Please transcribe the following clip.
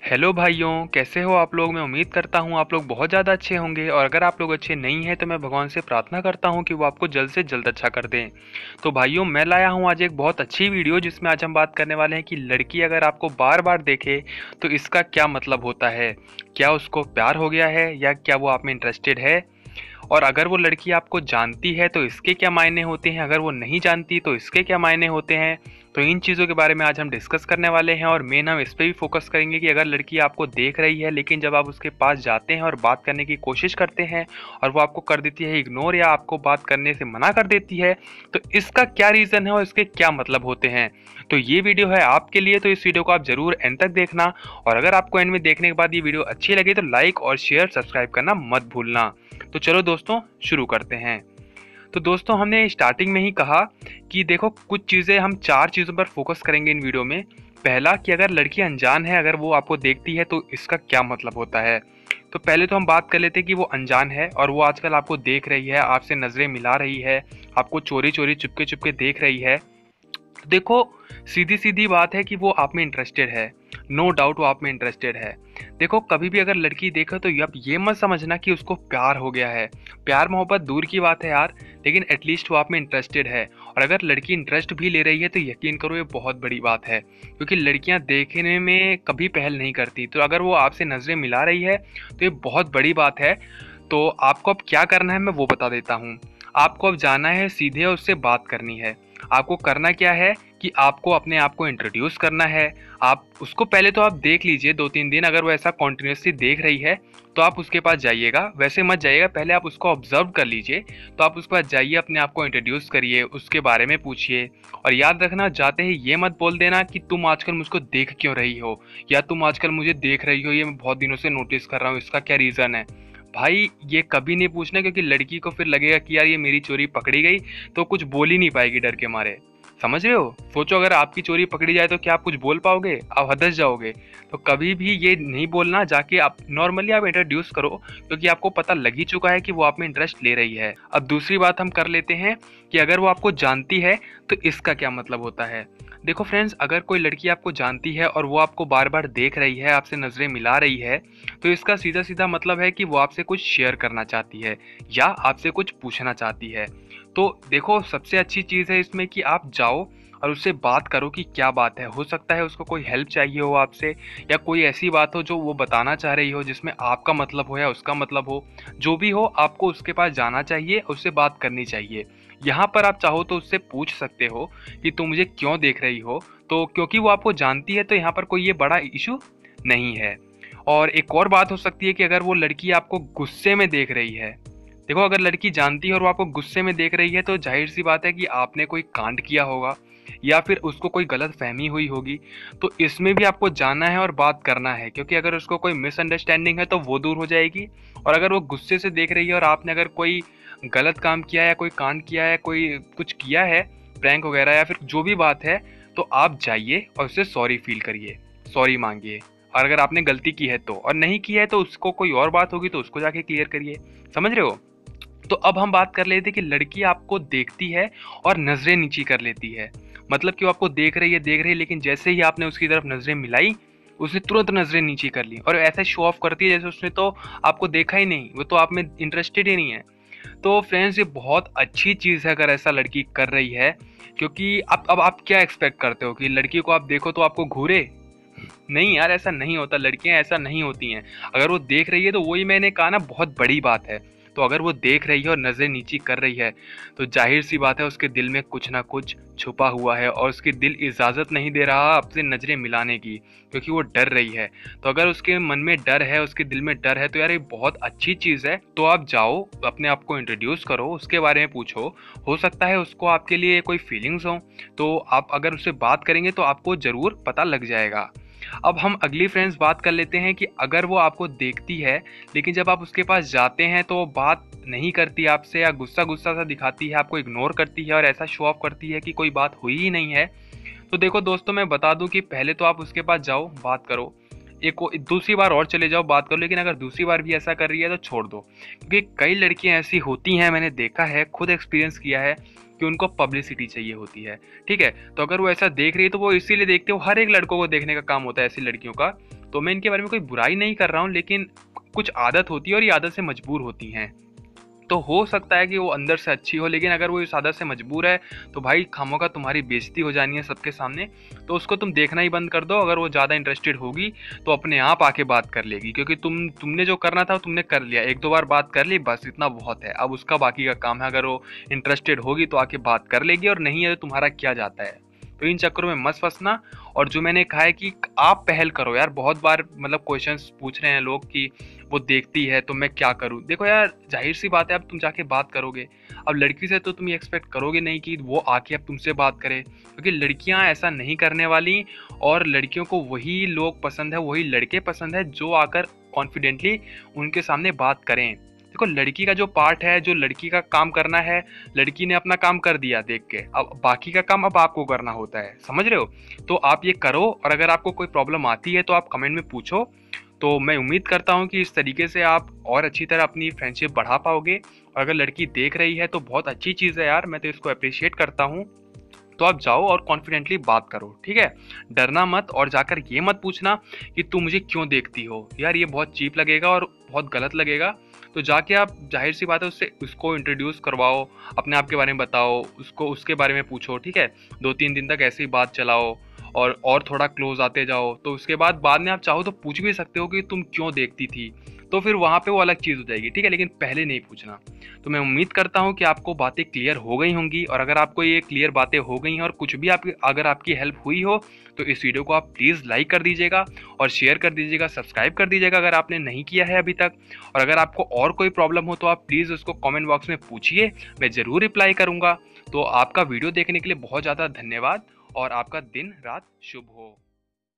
Hello भाइयों, कैसे हो आप लोग। मैं उम्मीद करता हूँ आप लोग बहुत ज़्यादा अच्छे होंगे और अगर आप लोग अच्छे नहीं हैं तो मैं भगवान से प्रार्थना करता हूँ कि वो आपको जल्द से जल्द अच्छा कर दें। तो भाइयों, मैं लाया हूँ आज एक बहुत अच्छी वीडियो जिसमें आज हम बात करने वाले हैं कि लड़की अगर आपको बार बार देखे तो इसका क्या मतलब होता है। क्या उसको प्यार हो गया है या क्या वो आप में इंटरेस्टेड है। और अगर वो लड़की आपको जानती है तो इसके क्या मायने होते हैं, अगर वो नहीं जानती तो इसके क्या मायने होते हैं। तो इन चीज़ों के बारे में आज हम डिस्कस करने वाले हैं और मेन हम इस पर भी फोकस करेंगे कि अगर लड़की आपको देख रही है लेकिन जब आप उसके पास जाते हैं और बात करने की कोशिश करते हैं और वो आपको कर देती है इग्नोर या आपको बात करने से मना कर देती है, तो इसका क्या रीज़न है और इसके क्या मतलब होते हैं। तो ये वीडियो है आपके लिए, तो इस वीडियो को आप जरूर एंड तक देखना। और अगर आपको एंड में देखने के बाद ये वीडियो अच्छी लगे तो लाइक और शेयर सब्सक्राइब करना मत भूलना। तो चलो दोस्तों शुरू करते हैं। तो दोस्तों, हमने स्टार्टिंग में ही कहा कि देखो कुछ चीज़ें, हम 4 चीज़ों पर फोकस करेंगे इन वीडियो में। पहला कि अगर लड़की अनजान है, अगर वो आपको देखती है तो इसका क्या मतलब होता है। तो पहले तो हम बात कर लेते हैं कि वो अनजान है और वो आजकल आपको देख रही है, आपसे नज़रें मिला रही है, आपको चोरी चोरी चुपके चुपके देख रही है। तो देखो, सीधी सीधी बात है कि वो आप में इंटरेस्टेड है। नो डाउट वो आप में इंटरेस्टेड है। देखो, कभी भी अगर लड़की देखो तो अब ये मत समझना कि उसको प्यार हो गया है। प्यार मोहब्बत दूर की बात है यार, लेकिन एटलीस्ट वो आप में इंटरेस्टेड है। और अगर लड़की इंटरेस्ट भी ले रही है तो यकीन करो ये बहुत बड़ी बात है, क्योंकि लड़कियां देखने में कभी पहल नहीं करती। तो अगर वो आपसे नज़रें मिला रही है तो ये बहुत बड़ी बात है। तो आपको अब क्या करना है मैं वो बता देता हूँ। आपको अब जाना है सीधे और उससे बात करनी है। आपको करना क्या है कि आपको अपने आप को इंट्रोड्यूस करना है। आप उसको पहले तो आप देख लीजिए 2-3 दिन, अगर वो ऐसा कॉन्टिन्यूसली देख रही है तो आप उसके पास जाइएगा। वैसे मत जाइएगा, पहले आप उसको ऑब्जर्व कर लीजिए। तो आप उसके पास जाइए, अपने आप को इंट्रोड्यूस करिए, उसके बारे में पूछिए। और याद रखना, जाते ही ये मत बोल देना कि तुम आजकल मुझको देख क्यों रही हो या तुम आजकल मुझे देख रही हो, ये मैं बहुत दिनों से नोटिस कर रहा हूँ, इसका क्या रीज़न है। भाई ये कभी नहीं पूछना, क्योंकि लड़की को फिर लगेगा कि यार ये मेरी चोरी पकड़ी गई, तो कुछ बोल ही नहीं पाएगी डर के मारे। समझ रहे हो। सोचो अगर आपकी चोरी पकड़ी जाए तो क्या आप कुछ बोल पाओगे, आप हदस जाओगे। तो कभी भी ये नहीं बोलना, जाके आप नॉर्मली आप इंट्रोड्यूस करो, क्योंकि आपको पता लग ही चुका है कि वो आप में इंटरेस्ट ले रही है। अब दूसरी बात हम कर लेते हैं कि अगर वो आपको जानती है तो इसका क्या मतलब होता है। देखो फ्रेंड्स, अगर कोई लड़की आपको जानती है और वो आपको बार बार देख रही है, आपसे नज़रें मिला रही है, तो इसका सीधा सीधा मतलब है कि वो आपसे कुछ शेयर करना चाहती है या आपसे कुछ पूछना चाहती है। तो देखो, सबसे अच्छी चीज़ है इसमें कि आप जाओ और उससे बात करो कि क्या बात है। हो सकता है उसको कोई हेल्प चाहिए हो आपसे, या कोई ऐसी बात हो जो वो बताना चाह रही हो जिसमें आपका मतलब हो या उसका मतलब हो। जो भी हो, आपको उसके पास जाना चाहिए, उससे बात करनी चाहिए। यहाँ पर आप चाहो तो उससे पूछ सकते हो कि तुम मुझे क्यों देख रही हो। तो क्योंकि वो आपको जानती है तो यहाँ पर कोई ये बड़ा इशू नहीं है। और एक और बात हो सकती है कि अगर वो लड़की आपको गुस्से में देख रही है। देखो, अगर लड़की जानती है और वो आपको गुस्से में देख रही है तो जाहिर सी बात है कि आपने कोई कांड किया होगा या फिर उसको कोई गलत फहमी हुई होगी। तो इसमें भी आपको जाना है और बात करना है, क्योंकि अगर उसको कोई मिसअंडरस्टैंडिंग है तो वो दूर हो जाएगी। और अगर वो गुस्से से देख रही है और आपने अगर कोई गलत काम किया है, कोई कांड किया है, कोई कुछ किया है, प्रैंक वगैरह या फिर जो भी बात है, तो आप जाइए और उससे सॉरी फील करिए, सॉरी मांगिए। और अगर आपने गलती की है तो, और नहीं की है तो उसको कोई और बात होगी तो उसको जाके क्लियर करिए। समझ रहे हो। तो अब हम बात कर लेते हैं कि लड़की आपको देखती है और नजरें नीची कर लेती है। मतलब कि वो आपको देख रही है, लेकिन जैसे ही आपने उसकी तरफ नजरें मिलाई उसने तुरंत नजरें नीची कर ली और ऐसे शो ऑफ करती है जैसे उसने तो आपको देखा ही नहीं, वो तो आप में इंटरेस्टेड ही नहीं है। तो फ्रेंड्स, ये बहुत अच्छी चीज़ है अगर ऐसा लड़की कर रही है, क्योंकि अब आप क्या एक्सपेक्ट करते हो कि लड़की को आप देखो तो आपको घूरे। नहीं यार, ऐसा नहीं होता, लड़कियां ऐसा नहीं होती हैं। अगर वो देख रही है तो वही मैंने कहा ना, बहुत बड़ी बात है। तो अगर वो देख रही है और नज़रें नीची कर रही है तो जाहिर सी बात है उसके दिल में कुछ ना कुछ छुपा हुआ है और उसके दिल इजाज़त नहीं दे रहा आपसे नज़रें मिलाने की, क्योंकि वो डर रही है। तो अगर उसके मन में डर है, उसके दिल में डर है, तो यार ये बहुत अच्छी चीज़ है। तो आप जाओ, अपने आप को इंट्रोड्यूस करो, उसके बारे में पूछो। हो सकता है उसको आपके लिए कोई फीलिंग्स हो, तो आप अगर उससे बात करेंगे तो आपको ज़रूर पता लग जाएगा। अब हम अगली फ्रेंड्स बात कर लेते हैं कि अगर वो आपको देखती है लेकिन जब आप उसके पास जाते हैं तो वो बात नहीं करती आपसे, या गुस्सा गुस्सा सा दिखाती है, आपको इग्नोर करती है और ऐसा शो ऑफ करती है कि कोई बात हुई ही नहीं है। तो देखो दोस्तों, मैं बता दूं कि पहले तो आप उसके पास जाओ, बात करो, एक दूसरी बार और चले जाओ, बात करो। लेकिन अगर दूसरी बार भी ऐसा कर रही है तो छोड़ दो, क्योंकि कई लड़कियां ऐसी होती हैं, मैंने देखा है, खुद एक्सपीरियंस किया है, कि उनको पब्लिसिटी चाहिए होती है। ठीक है, तो अगर वो ऐसा देख रही है तो वो इसीलिए देखते हो, हर एक लड़कों को देखने का काम होता है ऐसी लड़कियों का। तो मैं इनके बारे में कोई बुराई नहीं कर रहा हूँ, लेकिन कुछ आदत होती है और ये आदत से मजबूर होती हैं। तो हो सकता है कि वो अंदर से अच्छी हो, लेकिन अगर वो इस आदत से मजबूर है तो भाई खामोखा तुम्हारी बेइज्जती हो जानी है सबके सामने। तो उसको तुम देखना ही बंद कर दो। अगर वो ज़्यादा इंटरेस्टेड होगी तो अपने आप आके बात कर लेगी, क्योंकि तुमने जो करना था तुमने कर लिया, एक दो बार बात कर ली, बस इतना बहुत है। अब उसका बाकी का काम है। अगर वो इंटरेस्टेड होगी तो आके बात कर लेगी, और नहीं है तो तुम्हारा क्या जाता है। तो इन चक्करों में मत फंसना। और जो मैंने कहा है कि आप पहल करो यार। बहुत बार मतलब क्वेश्चंस पूछ रहे हैं लोग कि वो देखती है तो मैं क्या करूं। देखो यार, जाहिर सी बात है, अब तुम जाके बात करोगे। अब लड़की से तो तुम ये एक्सपेक्ट करोगे नहीं कि वो आके अब तुमसे बात करे, क्योंकि लड़कियां ऐसा नहीं करने वाली। और लड़कियों को वही लोग पसंद है, वही लड़के पसंद है जो आकर कॉन्फिडेंटली उनके सामने बात करें। देखो, लड़की का जो पार्ट है, जो लड़की का काम करना है, लड़की ने अपना काम कर दिया देख के, अब बाकी का काम अब आपको करना होता है। समझ रहे हो? तो आप ये करो, और अगर आपको कोई प्रॉब्लम आती है तो आप कमेंट में पूछो। तो मैं उम्मीद करता हूँ कि इस तरीके से आप और अच्छी तरह अपनी फ्रेंडशिप बढ़ा पाओगे। और अगर लड़की देख रही है तो बहुत अच्छी चीज़ है यार, मैं तो इसको अप्रिशिएट करता हूँ। तो आप जाओ और कॉन्फिडेंटली बात करो, ठीक है? डरना मत, और जाकर ये मत पूछना कि तू मुझे क्यों देखती हो। यार ये बहुत चीप लगेगा और बहुत गलत लगेगा। तो जाके आप, जाहिर सी बात है, उससे उसको इंट्रोड्यूस करवाओ, अपने आप के बारे में बताओ, उसको उसके बारे में पूछो, ठीक है? 2-3 दिन तक ऐसे ही बात चलाओ, और थोड़ा क्लोज आते जाओ। तो उसके बाद में आप चाहो तो पूछ भी सकते हो कि तुम क्यों देखती थी। तो फिर वहाँ पे वो अलग चीज़ हो जाएगी, ठीक है? लेकिन पहले नहीं पूछना। तो मैं उम्मीद करता हूँ कि आपको बातें क्लियर हो गई होंगी। और अगर आपको ये क्लियर बातें हो गई हैं और कुछ भी आपकी, अगर आपकी हेल्प हुई हो, तो इस वीडियो को आप प्लीज़ लाइक कर दीजिएगा और शेयर कर दीजिएगा, सब्सक्राइब कर दीजिएगा अगर आपने नहीं किया है अभी तक। और अगर आपको और कोई प्रॉब्लम हो तो आप प्लीज़ उसको कमेंट बॉक्स में पूछिए, मैं ज़रूर रिप्लाई करूँगा। तो आपका वीडियो देखने के लिए बहुत ज़्यादा धन्यवाद, और आपका दिन रात शुभ हो।